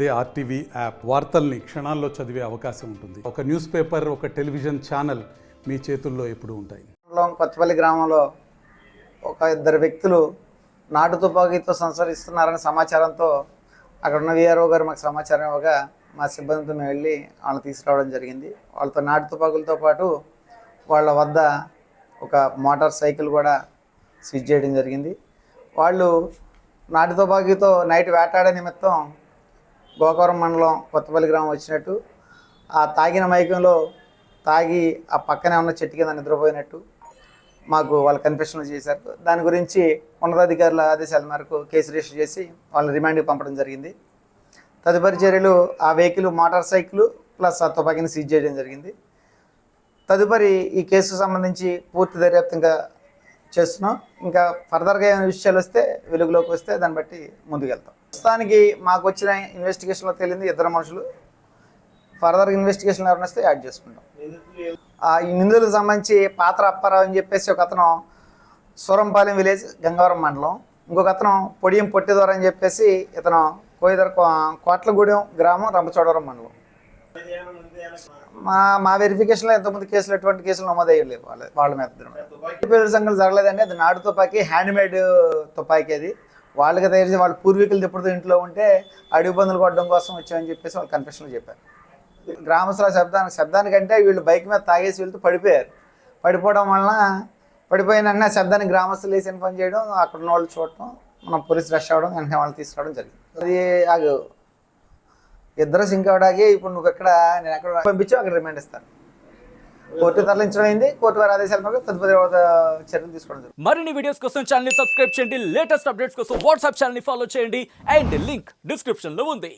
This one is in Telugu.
అదే ఆర్టీవీ యాప్ వార్తల్ని క్షణాల్లో చదివే అవకాశం ఉంటుంది. ఒక న్యూస్ పేపర్, ఒక టెలివిజన్ ఛానల్ మీ చేతుల్లో ఎప్పుడూ ఉంటాయి. కొత్తపల్లి గ్రామంలో ఒక ఇద్దరు వ్యక్తులు నాటు తుపాకీతో సంచరిస్తున్నారనే సమాచారంతో అక్కడ ఉన్న వీఆర్ఓ గారు మాకు సమాచారం ఇవ్వగా మా సిబ్బందితో మేము వెళ్ళి వాళ్ళని తీసుకురావడం జరిగింది. వాళ్ళతో నాటు తుపాకులతో పాటు వాళ్ళ వద్ద ఒక మోటార్ సైకిల్ కూడా సీజ్ చేయడం జరిగింది. వాళ్ళు నాటు తుపాకీతో నైట్ వేటాడే నిమిత్తం గోకవరం మండలం కొత్తపల్లి గ్రామం వచ్చినట్టు, ఆ తాగిన మైకంలో తాగి ఆ పక్కనే ఉన్న చెట్టు కింద నిద్రపోయినట్టు మాకు వాళ్ళు కన్ఫెషన్లు చేశారు. దాని గురించి ఉన్నతాధికారుల ఆదేశాల మేరకు కేసు రిజిస్టర్ చేసి వాళ్ళని రిమాండ్కి పంపడం జరిగింది. తదుపరి చర్యలు ఆ వెహికల్ మోటార్ సైకిల్ ప్లస్ ఆ తుపాకీని సీజ్ చేయడం జరిగింది. తదుపరి ఈ కేసుకు సంబంధించి పూర్తి దర్యాప్తు ఇంకా చేస్తున్నాం. ఇంకా ఫర్దర్గా ఏమైనా విషయాలు వస్తే వెలుగులోకి వస్తే దాన్ని బట్టి ముందుకెళ్తాం. ప్రస్తుతానికి మాకు వచ్చిన ఇన్వెస్టిగేషన్లో తేలింది ఇద్దరు మనుషులు. ఫర్దర్ ఇన్వెస్టిగేషన్ ఎవరైనా వస్తే యాడ్ చేసుకుంటాం. ఈ నిందితులకు సంబంధించి పాత్ర అప్పారావు అని చెప్పేసి ఒక అతను సూరంపాలెం విలేజ్ గంగవరం మండలం, ఇంకొక అతను పొడియం పొట్టిదోర అని చెప్పేసి ఇతను కోట్లగూడెం గ్రామం రంపచోడవరం మండలం. మా వెరిఫికేషన్లో ఎంతమంది కేసులు ఎటువంటి కేసులు నమోదయ్యలేవు వాళ్ళ మీద. పేరు సంఘటన జరగలేదండి. అది నాటు తుపాకీ, హ్యాండ్మేడ్ తుపాకీ. అది వాళ్ళకి తయారు చేసి వాళ్ళ పూర్వీకులు ఎప్పుడు ఇంట్లో ఉంటే అడుగు బందులు కొట్టడం కోసం వచ్చామని చెప్పేసి వాళ్ళు కన్ఫెషన్లో చెప్పారు. గ్రామస్తుల శబ్దానికంటే వీళ్ళు బైక్ మీద తాగేసి వెళ్తూ పడిపోయారు. పడిపోవడం వలన పడిపోయిన శబ్దానికి గ్రామస్తులు వేసి ఇన్ఫార్మ్ చేయడం, అక్కడ ఉన్న వాళ్ళు చూడటం, మనం పోలీసు రష్ అవ్వడం, వెంటనే వాళ్ళని తీసుకురావడం జరిగింది. అది ఇద్దరు సింక్ అవడానికి ఇప్పుడు నువ్వు ఎక్కడ నేను ఎక్కడ పంపించి అక్కడ రిమాండ్ ఇస్తాను. కోర్టు తరలించడం అయింది. కోర్టు వారి ఆదేశాల మేరకు తదుపరి చర్యలు తీసుకోవడం జరుగుతుంది. మరిన్ని వీడియోస్ కోసం ఛానల్ ని సబ్స్క్రైబ్ చేయండి. లేటెస్ట్ అప్డేట్స్ కోసం వాట్సాప్ ఛానల్ ని ఫాలో చేయండి. అండ్ లింక్ డిస్క్రిప్షన్ లో ఉంది.